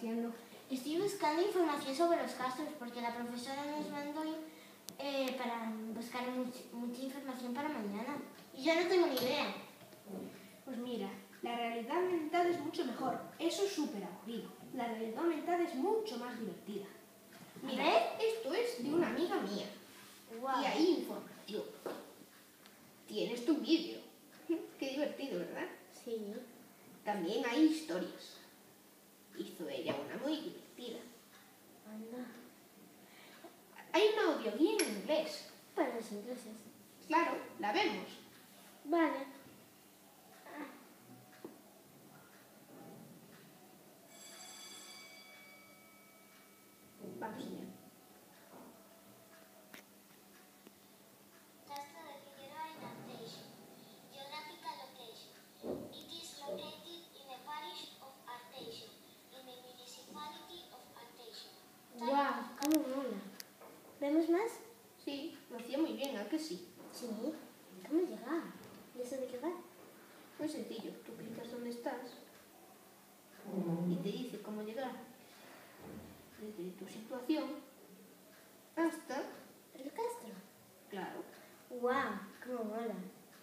haciendo? Estoy buscando información sobre los castros porque la profesora nos mandó para buscar mucha información para mañana. Y yo no tengo ni idea. Pues mira, la realidad aumentada es mucho mejor. Eso es súper aburrido. La realidad aumentada es mucho más divertida. Mira, esto es de una amiga mía. Wow. Y hay información. Tienes tu vídeo. Qué divertido, ¿verdad? Sí. También hay historias. Hizo ella una muy divertida. Anda. Hay una audioguía en inglés. Para los ingleses. Claro, la vemos. Vale. Vamos allá. Castro de Figueroa in Arteixo. Geographical location. It is located in the parish of Arteixo, in the municipality of Arteixo. Wow, cómo mola. ¿Vemos más? Sí, lo hacía muy bien, ¿a que sí? Sí. ¿Cómo llegar? ¿Y eso de qué va? Muy sencillo. Tú clicas donde estás y te dice cómo llegar desde tu situación hasta... ¿El castro? Claro. Wow, cómo mola.